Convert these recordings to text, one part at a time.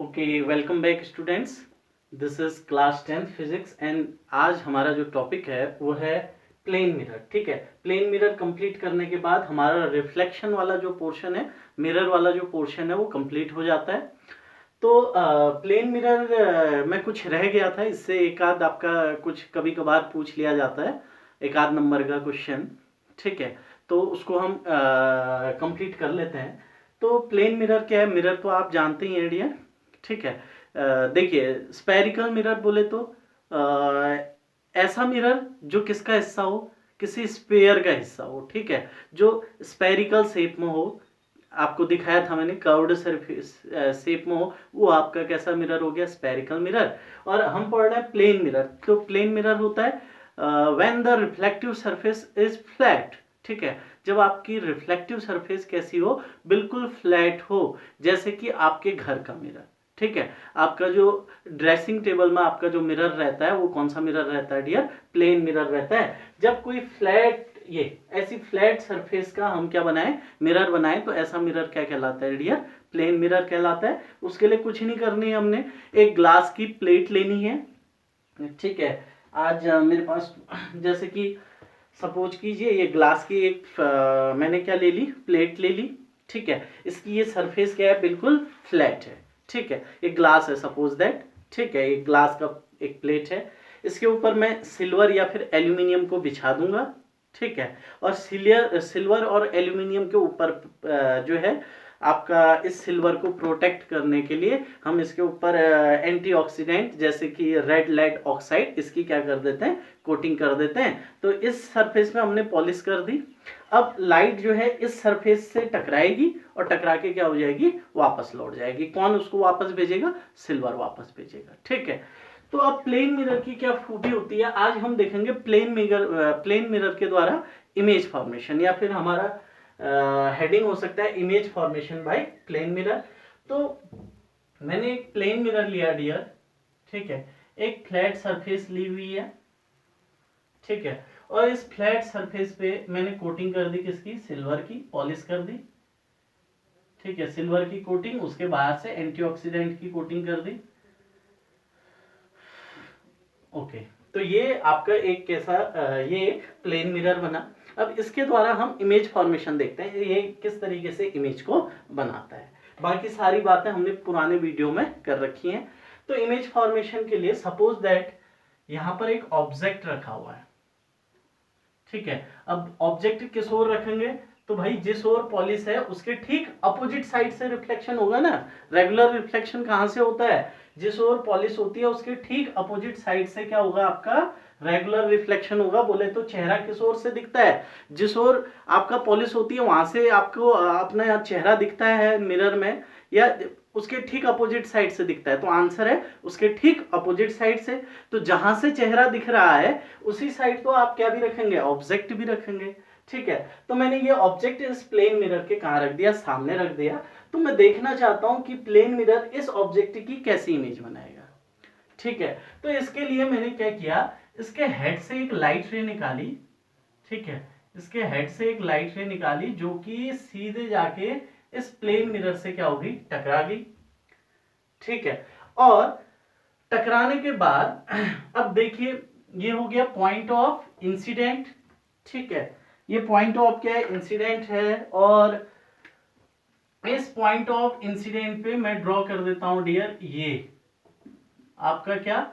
Okay, welcome back students. This is class 10th physics and आज हमारा जो topic है वो है प्लेन मिरर। ठीक है, प्लेन मिरर कंप्लीट करने के बाद हमारा रिफ्लेक्शन वाला जो पोर्शन है, मिरर वाला जो पोर्शन है वो कंप्लीट हो जाता है। तो प्लेन मिरर में कुछ रह गया था, इससे एक आध आपका कुछ कभी कभार पूछ लिया जाता है, एक आध नंबर का क्वेश्चन। ठीक है, तो उसको हम कंप्लीट कर लेते हैं। तो प्लेन मिरर क्या है? मिरर तो आप जानते ही हैं डियर। ठीक है, देखिए स्पेरिकल मिरर बोले तो ऐसा मिरर जो किसका हिस्सा हो, किसी स्पेयर का हिस्सा हो। ठीक है, जो स्पेरिकल शेप में हो, आपको दिखाया था मैंने कर्व्ड सरफेस शेप में हो, वो आपका कैसा मिरर हो गया? Spherical mirror. और हम पढ़ रहे हैं प्लेन मिरर। तो प्लेन मिरर होता है when the reflective surface is flat. ठीक है, जब आपकी रिफ्लेक्टिव सरफेस कैसी हो? बिल्कुल फ्लैट हो, जैसे कि आपके घर का मिरर। ठीक है, आपका जो ड्रेसिंग टेबल में आपका जो मिरर रहता है वो कौन सा मिरर रहता है डियर? प्लेन मिरर रहता है। जब कोई फ्लैट, ये ऐसी फ्लैट सरफेस का हम क्या बनाए? मिरर बनाए, तो ऐसा मिरर क्या कहलाता है डियर? प्लेन मिरर कहलाता है। उसके लिए कुछ नहीं करनी है, हमने एक ग्लास की प्लेट लेनी है। ठीक है, आज मेरे पास जैसे कि सपोज कीजिए ये ग्लास की एक मैंने क्या ले ली? प्लेट ले ली। ठीक है, इसकी ये सरफेस क्या है? बिल्कुल फ्लैट है। ठीक है, एक ग्लास है सपोज दैट। ठीक है, एक ग्लास का एक प्लेट है, इसके ऊपर मैं सिल्वर या फिर एल्यूमिनियम को बिछा दूंगा। ठीक है, और सिल्वर और एल्यूमिनियम के ऊपर जो है आपका इस सिल्वर को प्रोटेक्ट करने के लिए हम इसके ऊपर एंटीऑक्सीडेंट जैसे कि रेड लेड ऑक्साइड इसकी क्या कर देते हैं? कोटिंग कर देते हैं। तो इस सरफेस में हमने पॉलिश कर दी। अब लाइट जो है इस सरफेस से टकराएगी और टकरा के क्या हो जाएगी? वापस लौट जाएगी। कौन उसको वापस भेजेगा? सिल्वर वापस भेजेगा। ठीक है, तो अब प्लेन मिरर की क्या खूबी होती है आज हम देखेंगे। प्लेन मिरर के द्वारा इमेज फॉर्मेशन, या फिर हमारा हेडिंग हो सकता है image formation by plane mirror. तो मैंने एक प्लेन मिरर लिया डियर। ठीक है, एक फ्लैट सरफेस ली हुई है। ठीक है, और इस फ्लैट सरफेस पे मैंने कोटिंग कर दी किसकी? सिल्वर की, पॉलिश कर दी। ठीक है, सिल्वर की कोटिंग, उसके बाहर से एंटीऑक्सीडेंट की कोटिंग कर दी। ओके, तो ये आपका एक कैसा ये एक प्लेन मिरर बना। अब इसके द्वारा हम इमेज फॉर्मेशन देखते हैं, ये किस तरीके से इमेज को बनाता है। बाकी सारी बातें हमने पुराने वीडियो में कर रखी हैं। तो इमेज फॉर्मेशन के लिए सपोज दैट यहां पर एक ऑब्जेक्ट रखा हुआ है। ठीक है, अब ऑब्जेक्ट किस ओर रखेंगे? तो भाई जिस ओर पॉलिश है उसके ठीक अपोजिट साइड से रिफ्लेक्शन होगा ना। रेगुलर रिफ्लेक्शन कहां से होता है? जिस ओर पॉलिश होती है उसके ठीक अपोजिट साइड से क्या होगा? आपका रेगुलर रिफ्लेक्शन होगा। बोले तो चेहरा किस ओर से दिखता है? जिस ओर आपका पॉलिश होती है वहां से आपको अपना चेहरा दिखता है मिरर में, या उसके ठीक अपोजिट साइड से दिखता है? तो आंसर है उसके ठीक अपोजिट साइड से। तो जहां से चेहरा दिख रहा है उसी साइड को आप क्या भी रखेंगे? ऑब्जेक्ट भी रखेंगे। ठीक है, तो मैंने ये ऑब्जेक्ट इस प्लेन मिरर के कहां रख दिया? सामने रख दिया। तो मैं देखना चाहता हूं कि प्लेन मिरर इस ऑब्जेक्ट की कैसी इमेज बनाएगा। ठीक है, तो इसके लिए मैंने क्या किया? इसके हेड से एक लाइट रे निकाली। ठीक है, इसके हेड से एक लाइट रे निकाली जो कि सीधे जाके इस प्लेन मिरर से क्या होगी? टकरा गई। ठीक है, और टकराने के बाद अब देखिए ये हो गया पॉइंट ऑफ इंसिडेंट। ठीक है, ये पॉइंट ऑफ क्या है? इंसिडेंट है। और इस पॉइंट ऑफ इंसिडेंट पे मैं ड्रॉ कर देता हूं डियर, ये आपका क्या?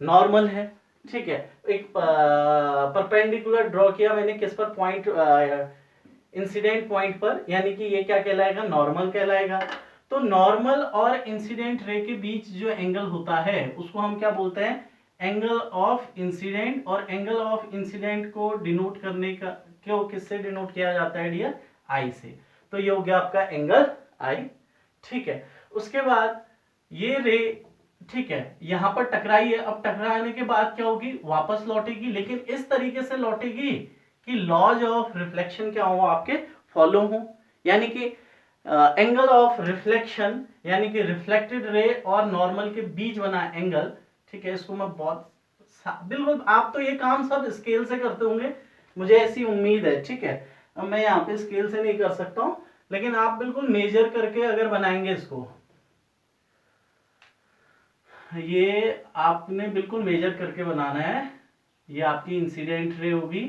नॉर्मल है। ठीक है, एक परपेंडिकुलर ड्रॉ किया मैंने किस पर? पॉइंट इंसिडेंट पॉइंट पर, यानी कि ये क्या कहलाएगा? नॉर्मल कहलाएगा। तो नॉर्मल और इंसिडेंट रे के बीच जो एंगल होता है उसको हम क्या बोलते हैं? Angle of incident. और एंगल ऑफ इंसिडेंट को डिनोट करने का क्यों किससे डिनोट किया जाता है डियर? आई से। तो ये हो गया आपका एंगल आई। ठीक है, उसके बाद ये रे, ठीक है, यहां पर टकराई है। अब टकराने के बाद क्या होगी? वापस लौटेगी, लेकिन इस तरीके से लौटेगी कि लॉज ऑफ रिफ्लेक्शन क्या हो? आपके फॉलो हो। यानी कि एंगल ऑफ रिफ्लेक्शन, यानी कि रिफ्लेक्टेड रे और नॉर्मल के बीच बना एंगल। ठीक है, इसको मैं बहुत बिल्कुल, आप तो ये काम सब स्केल से करते होंगे, मुझे ऐसी उम्मीद है। ठीक है, अब मैं यहाँ पे स्केल से नहीं कर सकता हूं, लेकिन आप बिल्कुल मेजर करके अगर बनाएंगे इसको, ये आपने बिल्कुल मेजर करके बनाना है। ये आपकी इंसिडेंट रे होगी,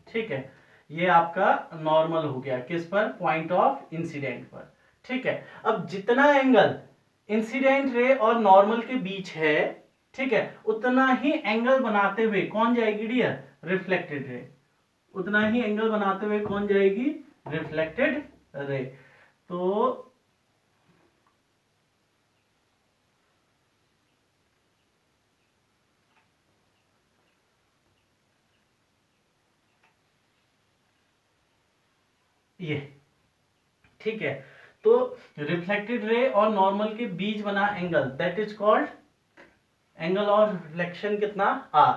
ठीक है। ये आपका नॉर्मल हो गया किस पर, पॉइंट ऑफ इंसिडेंट पर, ठीक है। अब जितना एंगल इंसिडेंट रे और नॉर्मल के बीच है, ठीक है, उतना ही एंगल बनाते हुए कौन जाएगी डियर, रिफ्लेक्टेड रे। उतना ही एंगल बनाते हुए कौन जाएगी, रिफ्लेक्टेड रे। तो ये ठीक है, तो रिफ्लेक्टेड रे और नॉर्मल के बीच बना angle that is called angle of reflection कितना, आर।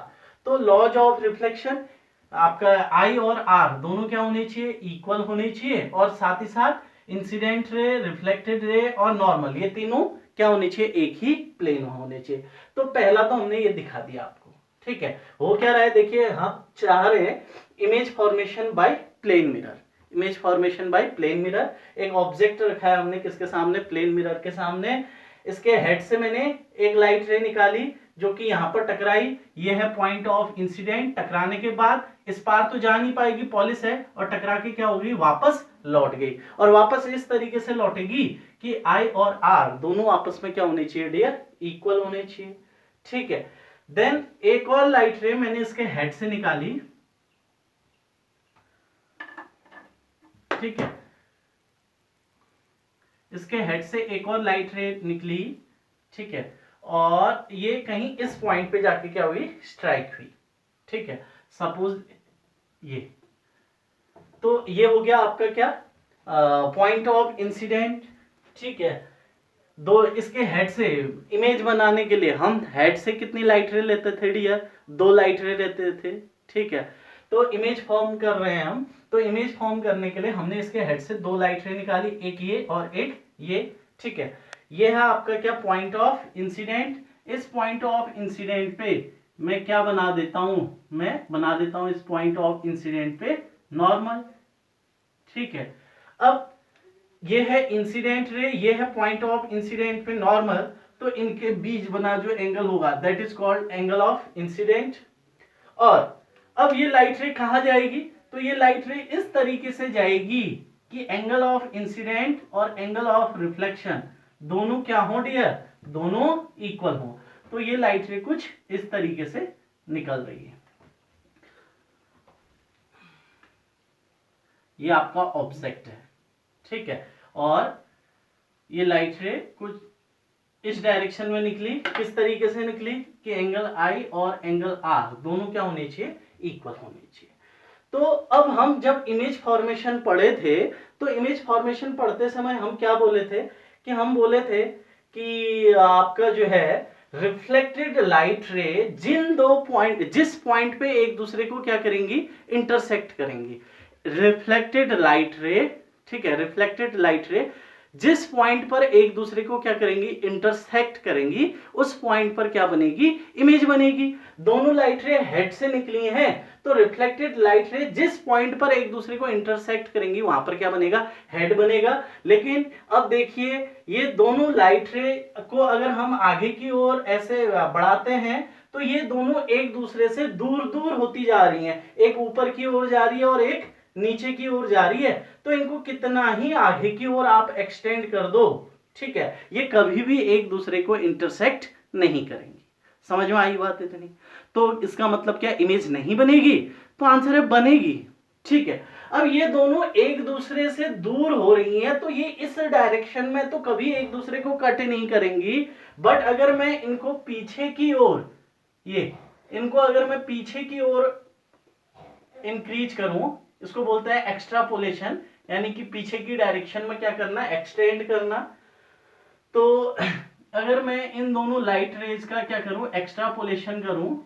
तो लॉज ऑफ रिफ्लेक्शन आपका आई और आर दोनों क्या होने चाहिए, इक्वल होने चाहिए, और साथ ही साथ इंसिडेंट रे, रिफ्लेक्टेड रे और नॉर्मल ये तीनों क्या होने चाहिए, एक ही प्लेन होने चाहिए। तो पहला तो हमने ये दिखा दिया आपको, ठीक है। हो क्या रहा है, देखिए हम चाह रहे हैं image formation by plane mirror. Image formation by plane mirror, एक ऑब्जेक्ट रखा है हमने किसके सामने, प्लेन मिरर के सामने। इसके हेड से मैंने एक लाइट रे निकाली जो कि यहां पर टकराई, ये है पॉइंट ऑफ इंसिडेंट। टकराने के बाद इस पार तो जा नहीं पाएगी, पॉलिश है, और टकरा के क्या होगी, वापस लौट गई, और वापस इस तरीके से लौटेगी कि आई और आर दोनों आपस में क्या होने चाहिए डियर, इक्वल होने चाहिए, ठीक है। देन एक और लाइट रे मैंने इसके हेड से निकाली, ठीक है। इसके हेड से एक और लाइट रे निकली, ठीक है, और ये कहीं इस पॉइंट पे जाके क्या हुई, स्ट्राइक हुई, ठीक है। सपोज ये, तो ये हो गया आपका क्या, पॉइंट ऑफ इंसिडेंट, ठीक है। दो इसके हेड से इमेज बनाने के लिए हम हेड से कितनी लाइट रे लेते थे डियर, दो लाइट रे लेते थे, ठीक है। तो इमेज फॉर्म कर रहे हैं हम, तो इमेज फॉर्म करने के लिए हमने इसके हेड से दो लाइट रे निकाली, एक ये और एक ये, ठीक है। ये है आपका क्या, पॉइंट ऑफ इंसिडेंट। इस पॉइंट ऑफ इंसिडेंट पे मैं क्या बना देता हूं, मैं बना देता हूं इस पॉइंट ऑफ इंसिडेंट पे नॉर्मल, ठीक है। अब ये है इंसिडेंट रे, ये है पॉइंट ऑफ इंसिडेंट पे नॉर्मल, तो इनके बीच बना जो एंगल होगा that is called angle of incident. और अब ये लाइट रे कहां जाएगी, तो ये लाइट रे इस तरीके से जाएगी कि एंगल ऑफ इंसिडेंट और एंगल ऑफ रिफ्लेक्शन दोनों क्या हो डियर, दोनों इक्वल हो। तो ये लाइट रे कुछ इस तरीके से निकल रही है, ये आपका ऑब्जेक्ट है, ठीक है। और ये लाइट रे कुछ इस डायरेक्शन में निकली, किस तरीके से निकली कि एंगल आई और एंगल आर दोनों क्या होने चाहिए, इक्वल होने चाहिए। तो अब हम जब इमेज फॉर्मेशन पढ़े थे, तो इमेज फॉर्मेशन पढ़ते समय हम क्या बोले थे, कि हम बोले थे कि आपका जो है रिफ्लेक्टेड लाइट रे जिन दो पॉइंट, जिस पॉइंट पे एक दूसरे को क्या करेंगी, इंटरसेक्ट करेंगी। रिफ्लेक्टेड लाइट रे, ठीक है, रिफ्लेक्टेड लाइट रे जिस पॉइंट पर एक दूसरे को क्या करेंगी, इंटरसेक्ट करेंगी, उस पॉइंट पर क्या बनेगी, इमेज बनेगी। दोनों लाइट रे हेड से निकली हैं, तो रिफ्लेक्टेड लाइट रे जिस पॉइंट पर एक दूसरे को इंटरसेक्ट करेंगी वहां पर क्या बनेगा, हेड बनेगा। लेकिन अब देखिए ये दोनों लाइट रे को अगर हम आगे की ओर ऐसे बढ़ाते हैं तो ये दोनों एक दूसरे से दूर दूर होती जा रही हैं, एक ऊपर की ओर जा रही है और एक नीचे की ओर जा रही है। तो इनको कितना ही आगे की ओर आप एक्सटेंड कर दो, ठीक है, ये कभी भी एक दूसरे को इंटरसेक्ट नहीं करेंगी। समझ में आई बात इतनी? तो इसका मतलब क्या, इमेज नहीं बनेगी? तो आंसर है बनेगी, ठीक है। अब ये दोनों एक दूसरे से दूर हो रही हैं, तो ये इस डायरेक्शन में तो कभी एक दूसरे को कट नहीं करेंगी। बट अगर मैं इनको पीछे की ओर, ये इनको अगर मैं पीछे की ओर इंक्रीज करूं, इसको बोलते हैं एक्स्ट्रापोलेशन, यानी कि पीछे की डायरेक्शन में क्या करना, एक्सटेंड करना। तो अगर मैं इन दोनों लाइट रेज का क्या करूं, एक्स्ट्रापोलेशन करूं,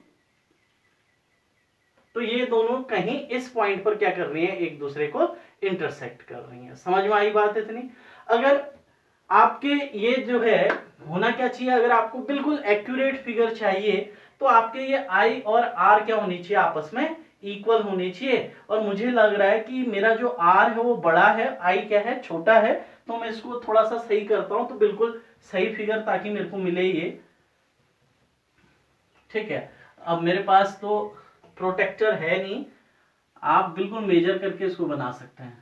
तो ये दोनों कहीं इस पॉइंट पर क्या कर रही हैं, एक दूसरे को इंटरसेक्ट कर रही हैं। समझ में आई बात इतनी? अगर आपके ये जो है होना क्या चाहिए, अगर आपको बिल्कुल एक्यूरेट फिगर चाहिए तो आपके ये आई और आर क्या होनी चाहिए, आपस में इक्वल होनी चाहिए। और मुझे लग रहा है कि मेरा जो आर है वो बड़ा है, आई क्या है, छोटा है। तो मैं इसको थोड़ा सा सही करता हूं, तो बिल्कुल सही फिगर ताकि मेरे को मिले ये। ठीक है, अब मेरे पास तो प्रोटेक्टर है नहीं, आप बिल्कुल मेजर करके इसको बना सकते हैं।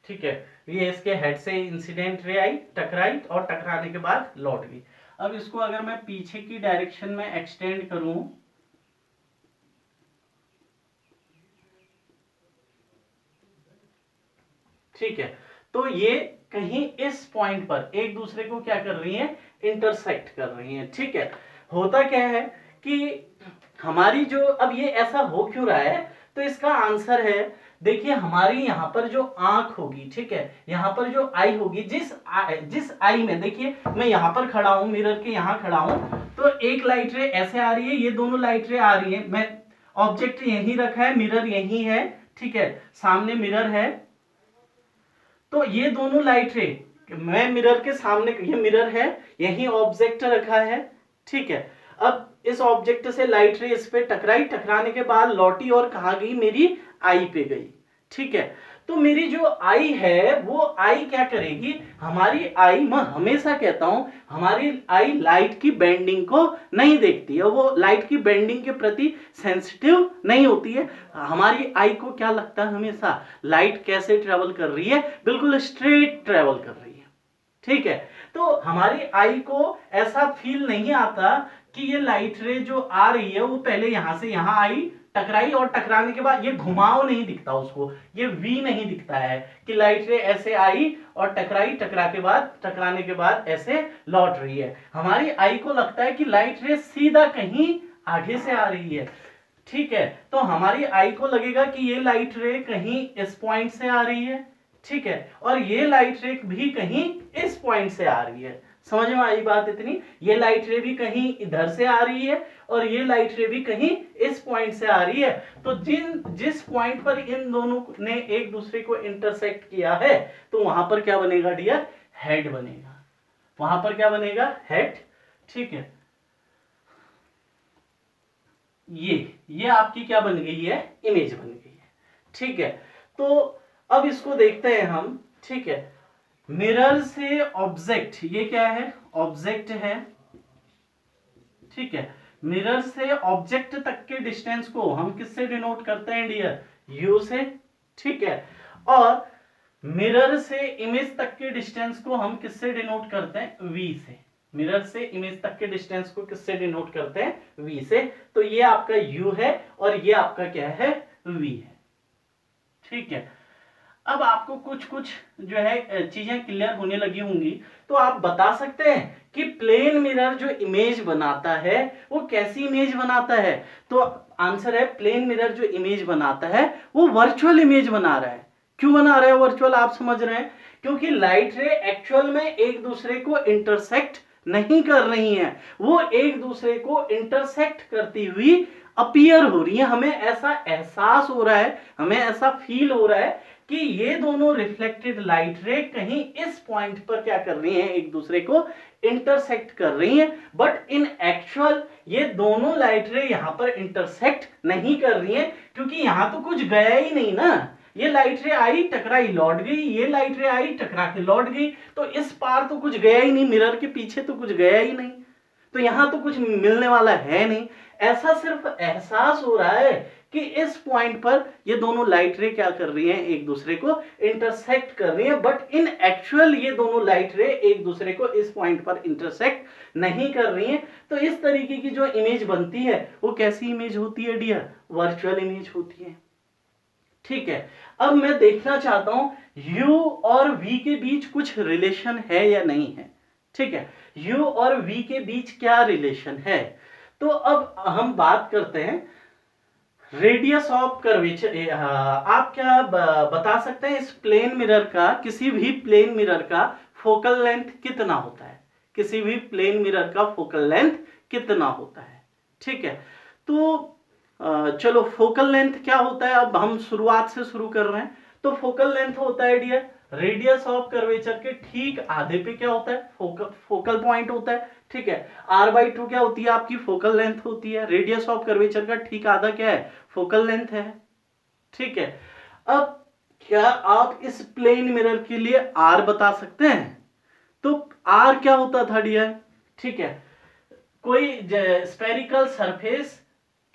ठीक है, ये इसके हेड से इंसिडेंट रे आई, टकराई और टकराने के बाद लौट गई। अब इसको अगर मैं पीछे की डायरेक्शन में एक्सटेंड करूं, ठीक है, तो ये कहीं इस पॉइंट पर एक दूसरे को क्या कर रही हैं, इंटरसेक्ट कर रही हैं। ठीक है, होता क्या है कि हमारी जो, अब ये ऐसा हो क्यों रहा है, तो इसका आंसर है, देखिए हमारी यहाँ पर जो आंख होगी, ठीक है, यहाँ पर जो आई होगी, जिस आई में, देखिए मैं यहाँ पर खड़ा हूं, मिरर के यहाँ खड़ा हूं, तो एक लाइट रे ऐसे आ रही है, ये दोनों लाइट रे आ रही है, मैं ऑब्जेक्ट यहीं रखा है, मिरर यहीं है, ठीक है, सामने मिरर है, तो ये दोनों लाइट रे, मैं मिरर के सामने, ये मिरर है, यही ऑब्जेक्ट रखा है, ठीक है, अब इस ऑब्जेक्ट से लाइट रे इस पे टकराई, टकराने के बाद लौटी और कहां गई, मेरी आई पे गई। ठीक है, तो मेरी जो आई है वो आई क्या करेगी, हमारी आई, मैं हमेशा कहता हूं हमारी आई लाइट की बेंडिंग को नहीं देखती है, वो लाइट की बेंडिंग के प्रति सेंसिटिव नहीं होती है। हमारी आई को क्या लगता है, हमेशा लाइट कैसे ट्रेवल कर रही है, बिल्कुल स्ट्रेट ट्रेवल कर रही है। ठीक है, तो हमारी आई को ऐसा फील नहीं आता कि ये लाइट रे जो आ रही है वो पहले यहां से यहां आई, टकराई और टकराने के बाद ये घुमाव नहीं दिखता उसको, ये वी नहीं दिखता है कि लाइट रे ऐसे आई और टकराई, टकराने के बाद ऐसे लौट रही है। हमारी आई को लगता है कि लाइट रे सीधा कहीं आगे से आ रही है। ठीक है, तो हमारी आई को लगेगा कि ये लाइट रे कहीं इस पॉइंट से आ रही है, ठीक है, और ये लाइट रे भी कहीं इस पॉइंट से आ रही है। समझ में आई बात इतनी, ये लाइट रे भी कहीं इधर से आ रही है और ये लाइट रे भी कहीं इस पॉइंट से आ रही है। तो जिस पॉइंट पर इन दोनों ने एक दूसरे को इंटरसेक्ट किया है, तो वहां पर क्या बनेगा डियर, हेड बनेगा, वहां पर क्या बनेगा, हेड। ठीक है, ये आपकी क्या बन गई है, इमेज बन गई है। ठीक है, तो अब इसको देखते हैं हम। ठीक है, मिरर से ऑब्जेक्ट, ये क्या है, ऑब्जेक्ट है। ठीक है, मिरर से ऑब्जेक्ट तक के डिस्टेंस को हम किससे डिनोट करते हैं डियर, यू से। ठीक है, और मिरर से इमेज तक के डिस्टेंस को हम किससे डिनोट करते हैं, वी से। मिरर से इमेज तक के डिस्टेंस को किससे डिनोट करते हैं, वी से। तो ये आपका यू है और ये आपका क्या है, वी है। ठीक है, अब आपको कुछ कुछ जो है चीजें क्लियर होने लगी होंगी, तो आप बता सकते हैं कि प्लेन मिरर जो इमेज बनाता है वो कैसी इमेज बनाता है। तो आंसर है, प्लेन मिरर जो इमेज बनाता है वो वर्चुअल इमेज बना रहा है। क्यों बना रहा है वर्चुअल, आप समझ रहे हैं, क्योंकि लाइट रे एक्चुअल में एक दूसरे को इंटरसेक्ट नहीं कर रही हैं, वो एक दूसरे को इंटरसेक्ट करती हुई अपीयर हो रही है। हमें ऐसा एहसास हो रहा है, हमें ऐसा फील हो रहा है कि ये दोनों रिफ्लेक्टेड लाइट रे कहीं इस पॉइंट पर क्या कर रही हैं, एक दूसरे को इंटरसेक्ट कर रही हैं, बट इन एक्चुअल ये दोनों लाइट रे यहां पर इंटरसेक्ट नहीं कर रही हैं, क्योंकि यहां तो कुछ गया ही नहीं ना। ये लाइट रे आई, टकराई, लौट गई, ये लाइट रे आई, टकरा के लौट गई, तो इस पार तो कुछ गया ही नहीं, मिरर के पीछे तो कुछ गया ही नहीं, तो यहां तो कुछ मिलने वाला है नहीं। ऐसा सिर्फ एहसास हो रहा है कि इस पॉइंट पर ये दोनों लाइट रे क्या कर रही हैं, एक दूसरे को इंटरसेक्ट कर रही हैं, बट इन एक्चुअल ये दोनों लाइट रे एक दूसरे को इस पॉइंट पर इंटरसेक्ट नहीं कर रही हैं। तो इस तरीके की जो इमेज बनती है वो कैसी इमेज होती है डियर, वर्चुअल इमेज होती है। ठीक है, अब मैं देखना चाहता हूं u और v के बीच कुछ रिलेशन है या नहीं है। ठीक है, u और v के बीच क्या रिलेशन है, तो अब हम बात करते हैं रेडियस ऑफ कर्वेचर। आप क्या बता सकते हैं इस प्लेन मिरर का, किसी भी प्लेन मिरर का फोकल लेंथ कितना होता है, किसी भी प्लेन मिरर का फोकल लेंथ कितना होता है। ठीक है, तो चलो फोकल लेंथ क्या होता है, अब हम शुरुआत से शुरू कर रहे हैं। तो फोकल लेंथ होता है डियर रेडियस ऑफ कर्वेचर के ठीक आधे पे क्या होता है, फोकल पॉइंट होता है, ठीक है। r/2 क्या होती है, आपकी फोकल लेंथ होती है। रेडियस ऑफ कर्वेचर का ठीक आधा क्या है, फोकल लेंथ है, ठीक है। अब क्या आप इस प्लेन मिरर के लिए r बता सकते हैं? तो r क्या होता था डियर, ठीक है, कोई स्फेरिकल सरफेस,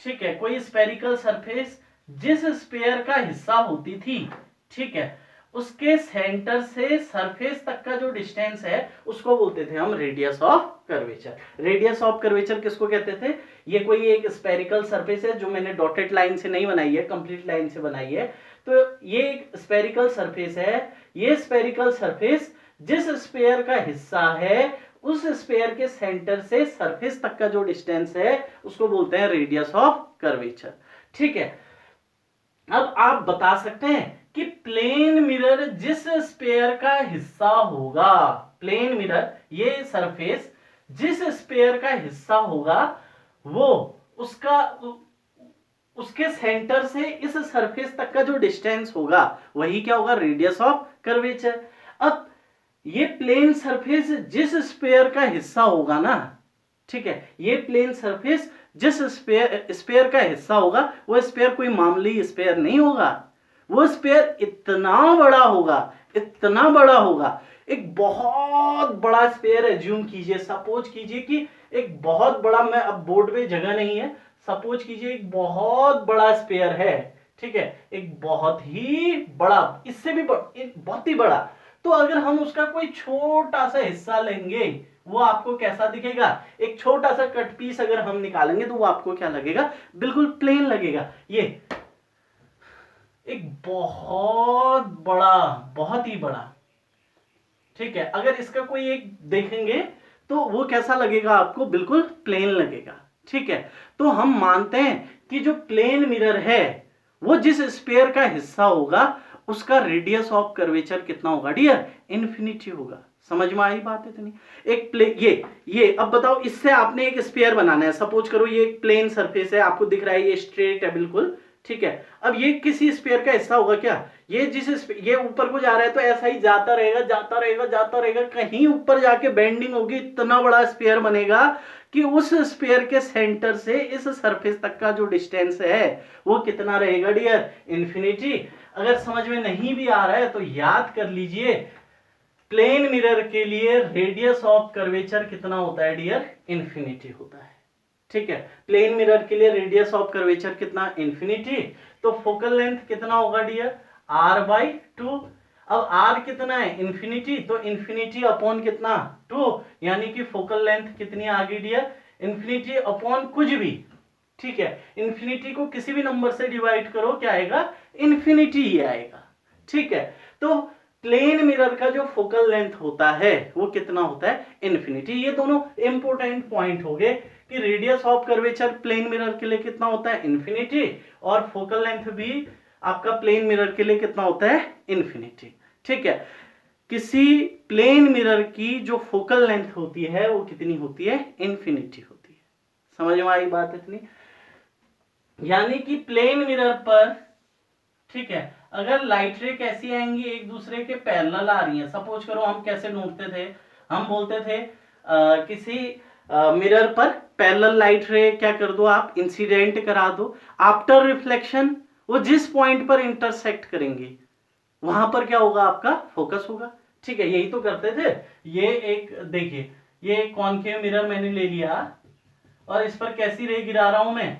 ठीक है, कोई स्फेरिकल सरफेस जिस स्फीयर का हिस्सा होती थी, ठीक है, उसके सेंटर से सरफेस तक का जो डिस्टेंस है उसको बोलते थे हम radius of curvature. Radius of curvature किसको कहते थे? ये कोई एक स्फेरिकल सरफेस है जो मैंने डॉटेड लाइन से नहीं बनाई है, कंप्लीट लाइन से बनाई है। तो ये एक स्फेरिकल सरफेस है, ये स्फेरिकल सरफेस जिस स्फीयर का हिस्सा है उस स्फीयर के सेंटर से सरफेस तक का जो डिस्टेंस है उसको बोलते हैं रेडियस ऑफ कर्वेचर, ठीक है। अब आप बता सकते हैं कि प्लेन मिरर जिस स्फीयर का हिस्सा होगा, प्लेन मिरर ये सरफेस जिस स्फीयर का हिस्सा होगा वो उसका उसके सेंटर से इस सरफेस तक का जो डिस्टेंस होगा वही क्या होगा, रेडियस ऑफ कर्वेचर। अब ये प्लेन सरफेस जिस स्फीयर का हिस्सा होगा ना, ठीक है, ये प्लेन सरफेस जिस स्फीयर का हिस्सा होगा वो स्फीयर कोई मामूली स्फीयर नहीं होगा, वो स्फीयर इतना बड़ा होगा, इतना बड़ा होगा, एक बहुत बड़ा स्फीयर एज्यूम कीजिए, सपोज कीजिए कि एक बहुत बड़ा, मैं अब बोर्ड पे जगह नहीं है, सपोज कीजिए एक बहुत बड़ा स्फीयर है, ठीक है, एक बहुत ही बड़ा, इससे भी बहुत ही बड़ा। तो अगर हम उसका कोई छोटा सा हिस्सा लेंगे वो आपको कैसा दिखेगा, एक छोटा सा कट पीस अगर हम निकालेंगे तो वो आपको क्या लगेगा, बिल्कुल प्लेन लगेगा। ये एक बहुत बड़ा, बहुत ही बड़ा, ठीक है, अगर इसका कोई एक देखेंगे तो वो कैसा लगेगा आपको, बिल्कुल प्लेन लगेगा, ठीक है। तो हम मानते हैं कि जो प्लेन मिरर है वो जिस स्फीयर का हिस्सा होगा उसका रेडियस ऑफ कर्वेचर कितना होगा डियर, इन्फिनिटी होगा। समझ में आई बात इतनी? एक ये अब बताओ, इससे आपने एक स्फीयर बनाना है, सपोज करो ये एक प्लेन सरफेस है, आपको दिख रहा है ये स्ट्रेट है बिल्कुल, ठीक है। अब ये किसी स्फीयर का हिस्सा होगा क्या, ये ये ऊपर को जा रहा है तो ऐसा ही जाता रहेगा, जाता रहेगा, जाता रहेगा, कहीं ऊपर जाके बेंडिंग होगी, इतना बड़ा स्फीयर बनेगा कि उस स्फीयर के सेंटर से इस सरफेस तक का जो डिस्टेंस है वो कितना रहेगा डियर, इन्फिनिटी। अगर समझ में नहीं भी आ रहा है तो याद कर लीजिए, प्लेन मिरर के लिए रेडियस ऑफ कर्वेचर कितना होता है डियर, इन्फिनिटी होता है, ठीक है। प्लेन मिरर के लिए रेडियस ऑफ कर्वेचर कितना, इन्फिनिटी। तो फोकल लेंथ कितना होगा डियर, r/2। अब r कितना है, इन्फिनिटी, तो इन्फिनिटी अपॉन कितना, 2, यानी कि फोकल लेंथ कितनी आ गई डियर, इन्फिनिटी अपॉन कुछ भी, ठीक है, इन्फिनिटी को किसी भी नंबर से डिवाइड करो क्या आएगा, इन्फिनिटी ही आएगा, ठीक है। तो प्लेन मिरर का जो फोकल लेंथ होता है वो कितना होता है, इन्फिनिटी। ये दोनों इंपॉर्टेंट पॉइंट हो गए कि radius of curvature plane mirror के लिए कितना होता है, इन्फिनिटी, और फोकल लेंथ भी आपका प्लेन मिरर के लिए कितना होता है, इन्फिनिटी, ठीक है। किसी प्लेन मिरर की जो फोकल लेंथ होती है वो कितनी होती है, इन्फिनिटी होती है। समझ में आई बात इतनी? यानी कि प्लेन मिरर पर, ठीक है, अगर लाइट रे कैसी आएंगी, एक दूसरे के पैरेलल आ रही है, सपोज करो हम कैसे ढूंढते थे, हम बोलते थे किसी मिरर पर पैरेलल लाइट रे क्या कर दो आप, इंसिडेंट करा दो, आफ्टर रिफ्लेक्शन वो जिस पॉइंट पर इंटरसेक्ट करेंगे वहां पर क्या होगा, आपका फोकस होगा, ठीक है। यही तो करते थे। ये एक देखिए, ये कॉनकेव मिरर मैंने ले लिया और इस पर कैसी रे गिरा रहा हूं मैं,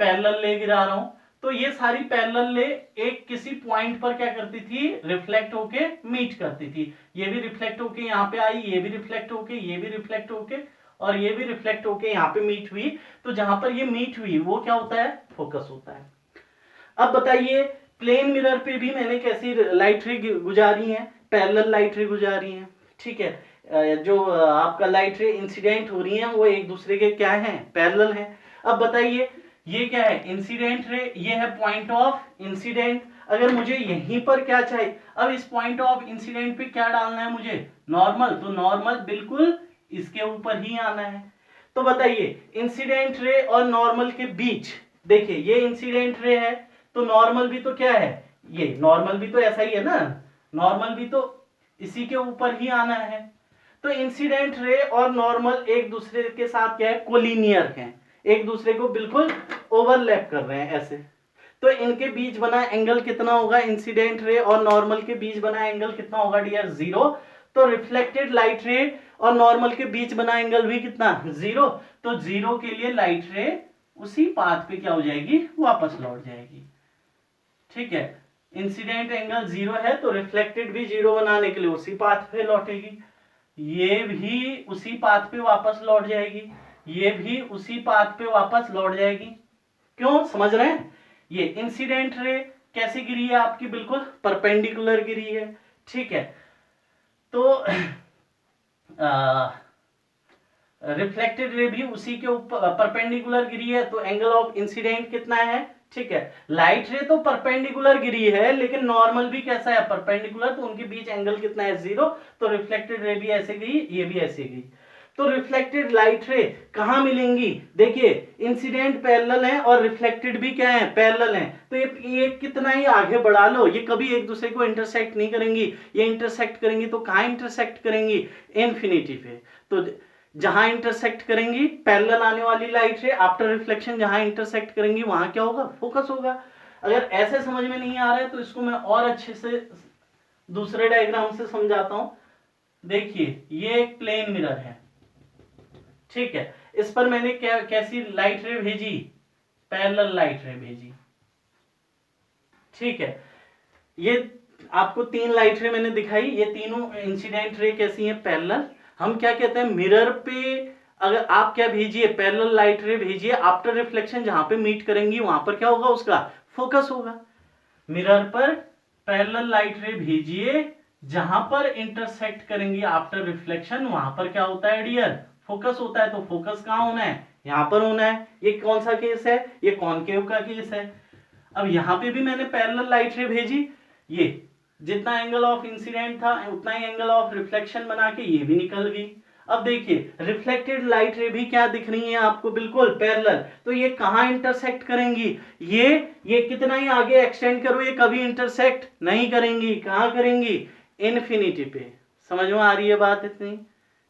पैरेलल ले गिरा रहा हूं, तो ये सारी पैरेलल ले एक किसी पॉइंट पर क्या करती थी, रिफ्लेक्ट होके मीट करती थी। ये भी रिफ्लेक्ट होके यहाँ पे आई, ये भी रिफ्लेक्ट होके, ये भी रिफ्लेक्ट होके, और ये भी रिफ्लेक्ट होके यहाँ पे मीट हुई। तो जहां पर ये मीट हुई वो क्या होता है, फोकस होता है। अब बताइए, प्लेन मिरर पे भी मैंने कैसी लाइट रे गुजारी है, पैरेलल लाइट रे गुजारी है, ठीक है। जो आपका लाइट रे इंसिडेंट हो रही है वो एक दूसरे के क्या है, पैरेलल है। अब बताइए ये क्या है, इंसिडेंट रे, ये है पॉइंट ऑफ इंसिडेंट। अगर मुझे यहीं पर क्या चाहिए, अब इस पॉइंट ऑफ इंसिडेंट पे क्या डालना है मुझे, नॉर्मल, तो नॉर्मल बिल्कुल इसके ऊपर ही आना है। तो बताइए इंसिडेंट रे और नॉर्मल के बीच, देखिए ये इंसिडेंट रे है तो नॉर्मल भी तो क्या है, ये नॉर्मल भी तो ऐसा ही है ना, नॉर्मल भी तो इसी के ऊपर ही आना है। तो इंसिडेंट रे और नॉर्मल एक दूसरे के साथ क्या है, कोलिनियर हैं, एक दूसरे को बिल्कुल ओवरलैप कर रहे हैं ऐसे। तो इनके बीच बना एंगल कितना होगा, इंसिडेंट रे और नॉर्मल के बीच बना एंगल कितना होगा डियर, 0। तो रिफ्लेक्टेड लाइट रे और नॉर्मल के बीच बना एंगल भी कितना, 0। तो 0 के लिए लाइट रे उसी पाथ पे क्या हो जाएगी, वापस लौट जाएगी। ठीक है, इंसिडेंट एंगल 0 है तो रिफ्लेक्टेड भी 0 बनाने के लिए उसी पाथ पे लौटेगी, ये भी उसी पाथ पे वापस लौट जाएगी, ये भी उसी पाथ पे वापस लौट जाएगी। क्यों, समझ रहे हैं? ये इंसिडेंट रे कैसी गिरी है आपकी, बिल्कुल परपेंडिकुलर गिरी है। ठीक है, तो रिफ्लेक्टेड रे भी उसी के ऊपर परपेंडिकुलर गिरी है, तो एंगल ऑफ इंसिडेंट कितना है। ठीक है, लाइट रे तो परपेंडिकुलर गिरी है लेकिन नॉर्मल भी कैसा है, परपेंडिकुलर, तो उनके बीच एंगल कितना है, 0। तो रिफ्लेक्टेड रे भी ऐसे गई, ये भी ऐसे गई। तो रिफ्लेक्टेड लाइट रे कहां मिलेंगी, देखिए इंसिडेंट पैरेलल है और रिफ्लेक्टेड भी क्या है, पैरेलल है। तो ये कितना ही आगे बढ़ा लो, ये कभी एक दूसरे को इंटरसेक्ट नहीं करेंगी, ये इंटरसेक्ट करेंगी तो कहां इंटरसेक्ट करेंगी, इन्फिनिटी पे। तो जहां इंटरसेक्ट करेंगी पैरेलल आने वाली लाइट रे आफ्टर रिफ्लेक्शन, जहां इंटरसेक्ट करेंगी वहां क्या होगा, फोकस होगा। अगर ऐसे समझ में नहीं आ रहा है तो इसको मैं और अच्छे से दूसरे डायग्राम से समझाता हूं। देखिए ये एक प्लेन मिरर है, ठीक है, इस पर मैंने कैसी लाइट रे भेजी, पैरेलल लाइट रे भेजी। ठीक है, ये आपको 3 लाइट रे मैंने दिखाई, ये तीनों इंसिडेंट रे कैसी हैं, पैरेलल। हम क्या कहते हैं, मिरर पे अगर आप क्या भेजिए, पैरेलल लाइट रे भेजिए, आफ्टर रिफ्लेक्शन जहां पे मीट करेंगी वहां पर क्या होगा, उसका फोकस होगा। मिरर पर पैरेलल लाइट रे भेजिए, जहां पर इंटरसेक्ट करेंगी आफ्टर रिफ्लेक्शन वहां पर क्या होता है डियर, फोकस होता है। तो फोकस कहां होना है, यहां पर होना है। ये कौन सा केस है, ये कॉनकेव का केस है। अब यहां पे भी मैंने पैरेलल लाइट रे भेजी, ये जितना एंगल ऑफ इंसिडेंट था उतना ही एंगल ऑफ रिफ्लेक्शन बना के ये भी निकल गई। अब देखिए रिफ्लेक्टेड लाइट रे भी क्या दिख रही है आपको, बिल्कुल पैरेलल। तो ये कहां इंटरसेक्ट करेंगी, ये कितना ही आगे एक्सटेंड करो ये कभी इंटरसेक्ट नहीं करेंगी, कहां करेंगी, इन्फिनिटी पे। समझ में आ रही है बात इतनी,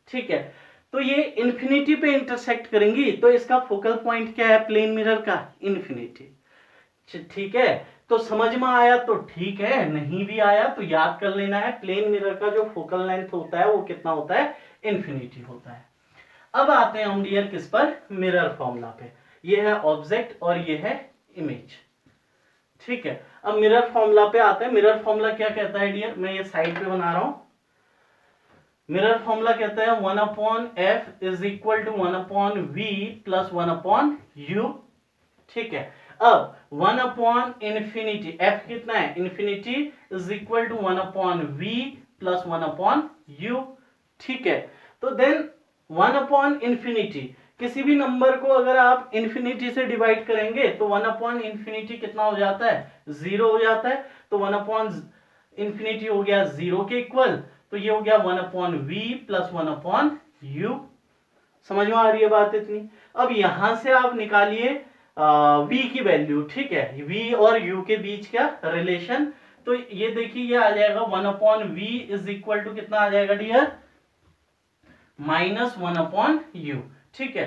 ठीक है। तो ये इन्फिनिटी पे इंटरसेक्ट करेंगी, तो इसका फोकल पॉइंट क्या है प्लेन मिरर का, इन्फिनिटी। ठीक है, तो समझ में आया तो ठीक है, नहीं भी आया तो याद कर लेना है, प्लेन मिरर का जो फोकल लेंथ होता है वो कितना होता है, इन्फिनिटी होता है। अब आते हैं हम डियर किस पर, मिरर फॉर्मूला पे। ये है ऑब्जेक्ट और ये है इमेज। ठीक है, अब मिरर फॉर्मूला पे आते हैं। मिरर फॉर्मूला क्या कहता है डियर, मैं ये साइड पे बना रहा हूं। मिरर फॉर्मूला कहता है 1/f is equal to 1/v plus 1/u। ठीक है, अब 1/infinity, f कितना है, infinity, is equal to 1/v plus 1/u। ठीक है, तो देन 1/infinity, किसी भी नंबर को अगर आप इंफिनिटी से डिवाइड करेंगे तो 1/infinity कितना हो जाता है, 0 हो जाता है। तो 1/infinity हो गया 0 के इक्वल, तो ये हो गया 1/v प्लस 1/u। समझ में आ रही है बात इतनी। अब यहां से आप निकालिए v की वैल्यू। ठीक है, v और u के बीच क्या रिलेशन, तो ये देखिए ये आ जाएगा 1/v इज इक्वल टू कितना आ जाएगा डियर, -1/u। ठीक है,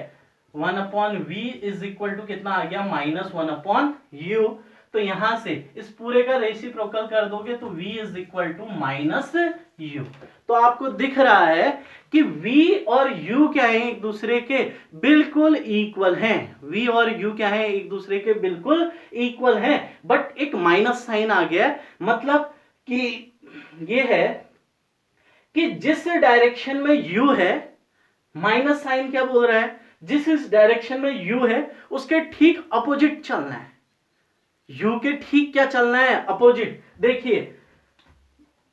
1/v इज इक्वल टू कितना आ गया, -1/u। तो यहां से इस पूरे का रेसिप्रोकल कर दोगे तो v is equal to -u। तो आपको दिख रहा है कि v और u क्या है, एक दूसरे के बिल्कुल इक्वल हैं। v और u क्या है, एक दूसरे के बिल्कुल इक्वल हैं, बट एक माइनस साइन आ गया। मतलब कि ये है कि जिस डायरेक्शन में u है, माइनस साइन क्या बोल रहा है, जिस इस डायरेक्शन में u है उसके ठीक अपोजिट चलना है। u के ठीक क्या चलना है, अपोजिट। देखिए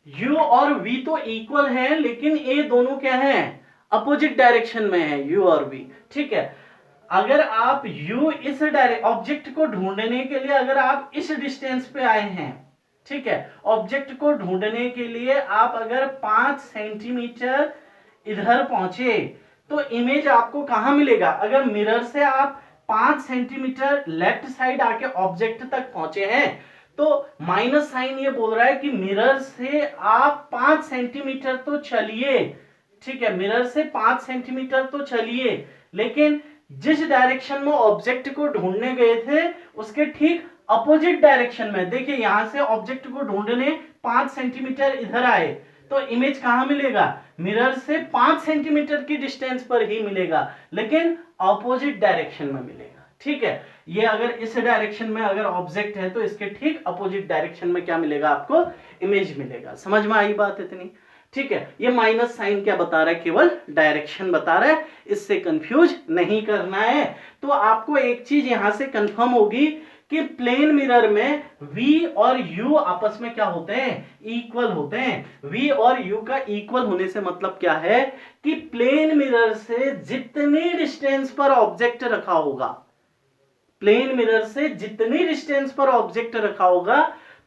u और v तो इक्वल हैं लेकिन ये दोनों क्या है, अपोजिट डायरेक्शन में है u और v। ठीक है, अगर आप u इस ऑब्जेक्ट को ढूंढने के लिए अगर आप इस डिस्टेंस पे आए हैं, ठीक है, ऑब्जेक्ट को ढूंढने के लिए आप अगर 5 सेंटीमीटर इधर पहुंचे तो इमेज आपको कहां मिलेगा। अगर मिरर से आप 5 सेंटीमीटर लेफ्ट साइड आके ऑब्जेक्ट तक पहुंचे हैं तो माइनस साइन ये बोल रहा है कि मिरर से आप 5 सेंटीमीटर तो चलिए, ठीक है, मिरर से 5 सेंटीमीटर तो चलिए, लेकिन जिस डायरेक्शन में ऑब्जेक्ट को ढूंढने गए थे उसके ठीक अपोजिट डायरेक्शन में, देखिए यहां से ऑब्जेक्ट को ढूंढने 5 सेंटीमीटर इधर आए तो इमेज कहां मिलेगा, मिरर से 5 सेंटीमीटर की डिस्टेंस पर ही मिलेगा, लेकिन अपोजिट डायरेक्शन में मिलेगा, ठीक है। ये अगर इस डायरेक्शन में अगर ऑब्जेक्ट है तो इसके ठीक अपोजिट डायरेक्शन में क्या मिलेगा, आपको इमेज मिलेगा। समझ में आई बात इतनी, ठीक है। ये माइनस साइन क्या बता रहा है, केवल डायरेक्शन बता रहा है, इससे कंफ्यूज नहीं करना है। तो आपको एक चीज यहां से कंफर्म होगी कि प्लेन मिरर में V और U आपस में क्या होते हैं, इक्वल होते हैं। V और U का इक्वल होने से मतलब क्या है कि प्लेन मिरर से जितनी डिस्टेंस पर ऑब्जेक्ट रखा होगा, प्लेन मिरर से जितनी डिस्टेंस पर ऑब्जेक्ट रखा होगा,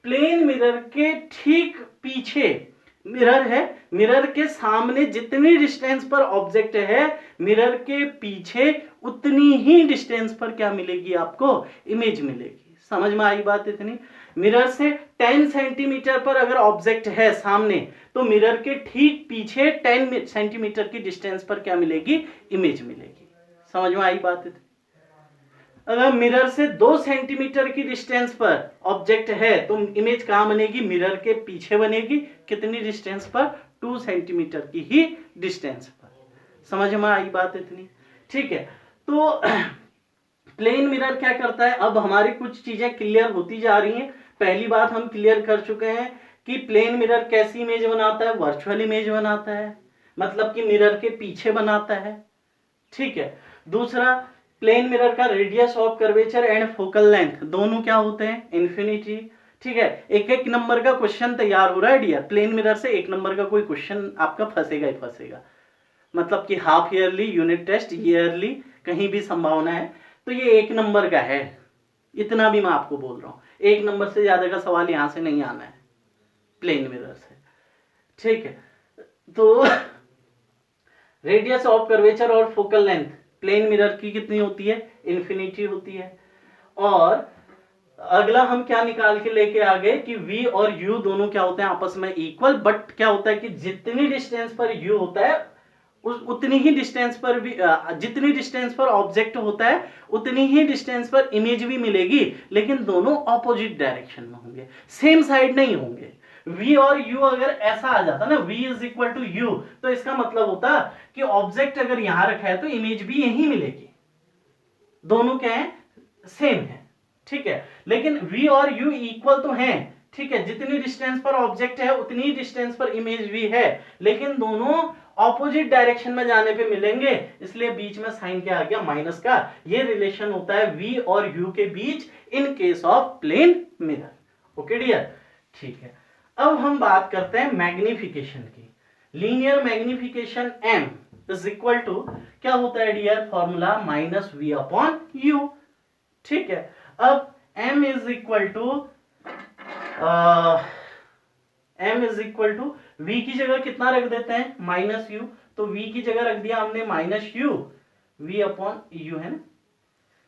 प्लेन मिरर के ठीक पीछे मिरर है, मिरर के सामने जितनी डिस्टेंस पर ऑब्जेक्ट है, मिरर के पीछे उतनी ही डिस्टेंस पर क्या मिलेगी, आपको इमेज मिलेगी। समझ में आई बात इतनी। मिरर से 10 सेंटीमीटर पर अगर ऑब्जेक्ट है सामने, तो मिरर के ठीक पीछे 10 सेंटीमीटर की डिस्टेंस पर क्या मिलेगी, इमेज मिलेगी। समझ में आई बात इतनी। अगर मिरर से 2 सेंटीमीटर की डिस्टेंस पर ऑब्जेक्ट है तो इमेज कहां बनेगी, मिरर के पीछे बनेगी, कितनी डिस्टेंस पर, 2 सेंटीमीटर की ही डिस्टेंस पर। समझ में आई बात इतनी, ठीक है। तो प्लेन मिरर क्या करता है, अब हमारी कुछ चीजें क्लियर होती जा रही हैं। पहली बात हम क्लियर कर चुके हैं कि प्लेन मिरर कैसी इमेज बनाता है, वर्चुअल इमेज बनाता है, मतलब कि मिरर के पीछे बनाता है, ठीक है। दूसरा, प्लेन मिरर का radius of curvature and focal length दोनों क्या होते हैं, इन्फिनिटी, ठीक है। एक एक नंबर का क्वेश्चन तैयार हो रहा है डियर, प्लेन मिरर से 1 नंबर का कोई क्वेश्चन आपका फंसेगा ही फंसेगा, मतलब कि half yearly, unit test, yearly, कहीं भी संभावना है। तो ये 1 नंबर का है, इतना भी मैं आपको बोल रहा हूं, 1 नंबर से ज्यादा का सवाल यहां से नहीं आना है प्लेन मिरर से, ठीक है। तो रेडियस ऑफ कर्वेचर और फोकल लेंथ प्लेन मिरर की कितनी होती है, इन्फिनिटी होती है। और अगला हम क्या निकाल के लेके आ गए कि V और U दोनों क्या होते हैं, आपस में इक्वल, बट क्या होता है कि जितनी डिस्टेंस पर U होता है उतनी ही डिस्टेंस पर भी, जितनी डिस्टेंस पर ऑब्जेक्ट होता है उतनी ही डिस्टेंस पर इमेज भी मिलेगी, लेकिन दोनों ऑपोजिट डायरेक्शन में होंगे, सेम साइड नहीं होंगे। V और U अगर ऐसा आ जाता ना, V is equal to U, तो इसका मतलब होता कि ऑब्जेक्ट अगर यहां रखा है तो इमेज भी यहीं मिलेगी, दोनों क्या है, सेम है, ठीक है। लेकिन V और U इक्वल तो हैं, ठीक है, जितनी डिस्टेंस पर ऑब्जेक्ट है उतनी ही डिस्टेंस पर इमेज भी है, लेकिन दोनों ऑपोजिट डायरेक्शन में जाने पे मिलेंगे, इसलिए बीच में साइन क्या आ गया, माइनस का। ये रिलेशन होता है V और U के बीच in case of plane mirror. Okay dear, ठीक है। अब हम बात करते हैं मैग्निफिकेशन की। Linear magnification M is equal to क्या होता है डियर, फॉर्मूला -V/U, ठीक है। अब M is equal to V की जगह कितना रख देते हैं, -U, तो V की जगह रख दिया हमने -U, V/U है ना,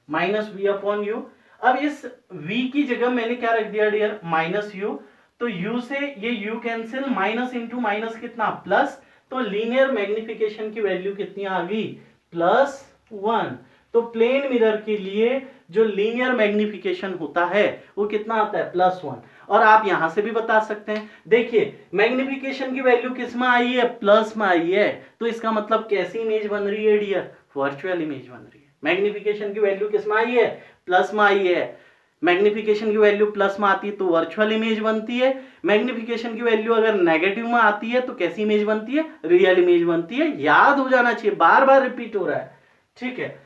-V/U। अब इस V की जगह मैंने क्या रख दिया डियर, -U, तो U से ये U cancel, minus into minus कितना, प्लस, तो लीनियर मैग्निफिकेशन की वैल्यू कितनी आ गई, +1। तो प्लेन मिरर के लिए जो लीनियर मैग्निफिकेशन होता है वो कितना आता है, +1। और आप यहां से भी बता सकते हैं, देखिए मैग्निफिकेशन की वैल्यू किस में आई है, प्लस में आई है, तो इसका मतलब कैसी इमेज बन रही है डियर, वर्चुअल इमेज बन रही है। मैग्निफिकेशन की वैल्यू किस में आई है, प्लस में आई है, मैग्निफिकेशन की वैल्यू प्लस में आती है तो वर्चुअल इमेज बनती है, मैग्निफिकेशन की वैल्यू अगर नेगेटिव में आती है तो कैसी इमेज बनती है, रियल इमेज बनती है। याद हो जाना चाहिए, बार बार रिपीट हो रहा है, ठीक है।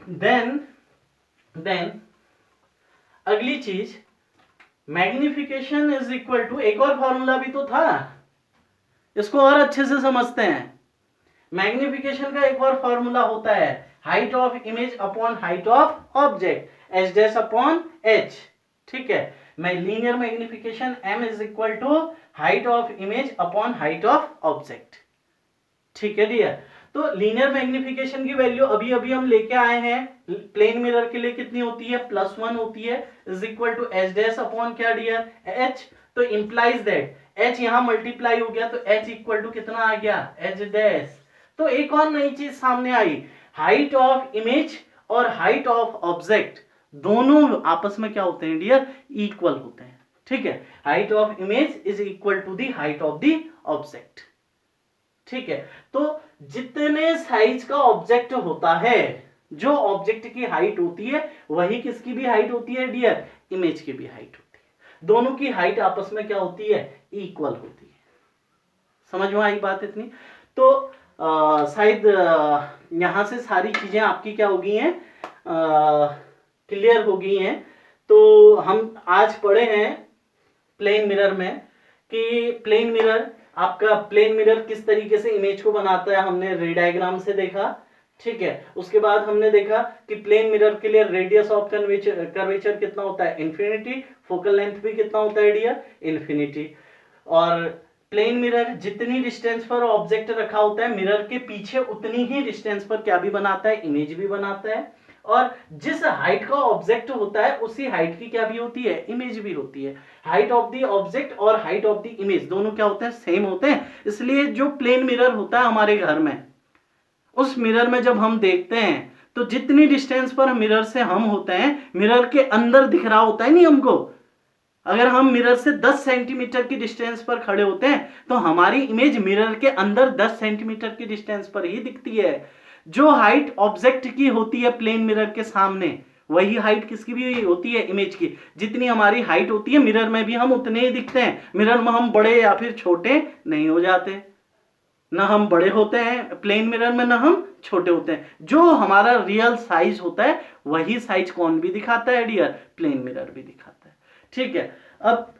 देन अगली चीज, मैग्निफिकेशन इज इक्वल टू, एक और फॉर्मूला भी तो था, इसको और अच्छे से समझते हैं। मैग्निफिकेशन का एक और फॉर्मूला होता है, height of image upon height of object, H'/H, ठीक है। मैं linear magnification M is equal to height of image upon height of object, ठीक है डियर। तो लीनियर मैग्निफिकेशन की वैल्यू अभी अभी हम लेके आए हैं, प्लेन मिरर के लिए कितनी होती है, +1 होती है, is equal to H dash upon क्या डियर, एच। तो इंप्लाइज दैट एच यहां मल्टीप्लाई हो गया तो एच इक्वल टू कितना आ गया, एच डैश। तो एक और नई चीज सामने आई, हाइट ऑफ इमेज और हाइट ऑफ ऑब्जेक्ट दोनों आपस में क्या होते हैं डियर, इक्वल होते हैं। ठीक है, height of image is equal to the height of the object. ठीक है, तो जितने साइज का ऑब्जेक्ट होता है, जो ऑब्जेक्ट की हाइट होती है वही किसकी भी हाइट होती है डियर, इमेज की भी हाइट होती है। दोनों की हाइट आपस में क्या होती है, इक्वल होती है। समझ में आई बात इतनी? तो शायद यहां से सारी चीजें आपकी क्या हो गई हैं, क्लियर हो गई हैं। तो हम आज पढ़े हैं प्लेन मिरर में कि प्लेन मिरर, आपका प्लेन मिरर किस तरीके से इमेज को बनाता है, हमने रे डायग्राम से देखा। ठीक है, उसके बाद हमने देखा कि प्लेन मिरर के लिए रेडियस ऑफ कर्वेचर कितना होता है, इन्फिनिटी, फोकल लेंथ भी कितना होता है डियर, इन्फिनिटी। और प्लेन मिरर जितनी डिस्टेंस पर ऑब्जेक्ट रखा होता है मिरर के पीछे उतनी ही डिस्टेंस पर क्या भी बनाता है, इमेज भी बनाता है। और जिस हाइट का ऑब्जेक्ट होता है उसी हाइट की क्या भी होती है, इमेज भी होती है। हाइट ऑफ द ऑब्जेक्ट और हाइट ऑफ द इमेज दोनों क्या होते हैं, सेम होते हैं। इसलिए जो प्लेन मिरर होता है हमारे घर में, उस मिरर में जब हम देखते हैं तो जितनी डिस्टेंस पर मिरर से हम होते हैं, मिरर के अंदर दिख रहा होता है नहीं हमको। अगर हम मिरर से 10 सेंटीमीटर की डिस्टेंस पर खड़े होते हैं तो हमारी इमेज मिरर के अंदर 10 सेंटीमीटर की डिस्टेंस पर ही दिखती है। जो हाइट ऑब्जेक्ट की होती है प्लेन मिरर के सामने, वही हाइट किसकी भी होती है, इमेज की। जितनी हमारी हाइट होती है मिरर में भी हम उतने ही दिखते हैं। मिरर में हम बड़े या फिर छोटे नहीं हो जाते, ना हम बड़े होते हैं प्लेन मिरर में, ना हम छोटे होते हैं। जो हमारा रियल साइज होता है वही साइज कौन भी दिखाता है डियर, प्लेन मिरर भी दिखाता है। ठीक है, अब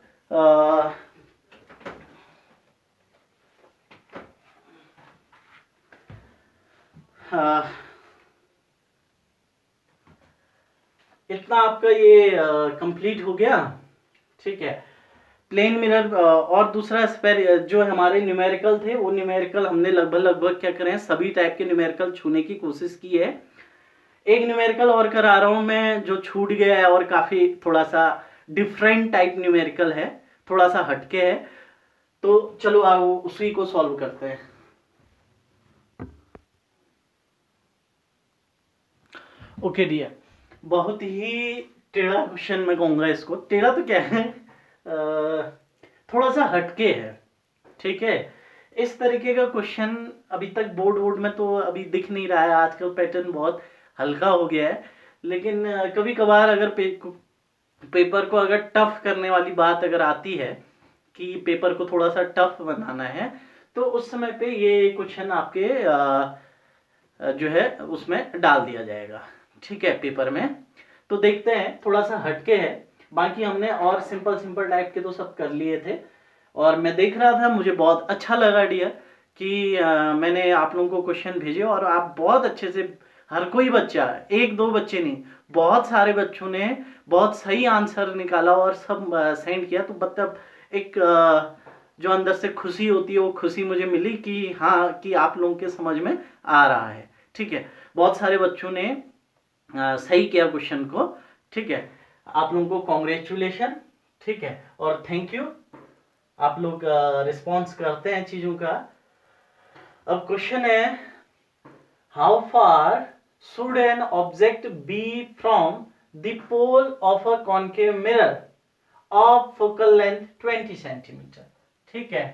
इतना आपका ये कंप्लीट हो गया। ठीक है, प्लेन मिरर और दूसरा स्पेयर जो हमारे न्यूमेरिकल थे, वो न्यूमेरिकल हमने लगभग क्या करें, सभी टाइप के न्यूमेरिकल छूने की कोशिश की है। एक न्यूमेरिकल और करा रहा हूं मैं जो छूट गया है और काफी थोड़ा सा डिफरेंट टाइप न्यूमेरिकल है, थोड़ा सा हटके है। तो चलो आओ उसी को सॉल्व करते हैं। ओके डियर, बहुत ही टेढ़ा क्वेश्चन मैं कहूंगा इसको, टेढ़ा तो क्या है, थोड़ा सा हटके है। ठीक है, इस तरीके का क्वेश्चन अभी तक बोर्ड में तो अभी दिख नहीं रहा है। आजकल पैटर्न बहुत हल्का हो गया है, लेकिन कभी कभार अगर पेपर को अगर टफ करने वाली बात अगर आती है कि पेपर को थोड़ा सा टफ बनाना है, तो उस समय पे ये क्वेश्चन आपके जो है उसमें डाल दिया जाएगा। ठीक है, पेपर में। तो देखते हैं, थोड़ा सा हटके है। बाकी हमने और सिंपल टाइप के तो सब कर लिए थे। और मैं देख रहा था, मुझे बहुत अच्छा लगा डियर कि मैंने आप लोगों को क्वेश्चन भेजे और आप बहुत अच्छे से, हर कोई बच्चा, एक दो बच्चे नहीं, बहुत सारे बच्चों ने बहुत सही आंसर निकाला और सब सेंड किया। तो मतलब एक जो अंदर से खुशी होती है वो खुशी मुझे मिली कि हाँ, कि आप लोगों के समझ में आ रहा है। ठीक है, बहुत सारे बच्चों ने सही किया क्वेश्चन को। ठीक है, आप लोगों को कॉन्ग्रेचुलेशन। ठीक है, और थैंक यू, आप लोग रिस्पॉन्स करते हैं चीजों का। अब क्वेश्चन है, how far should an object be from the pole of a concave mirror of focal length 20 centimetre. ठीक है,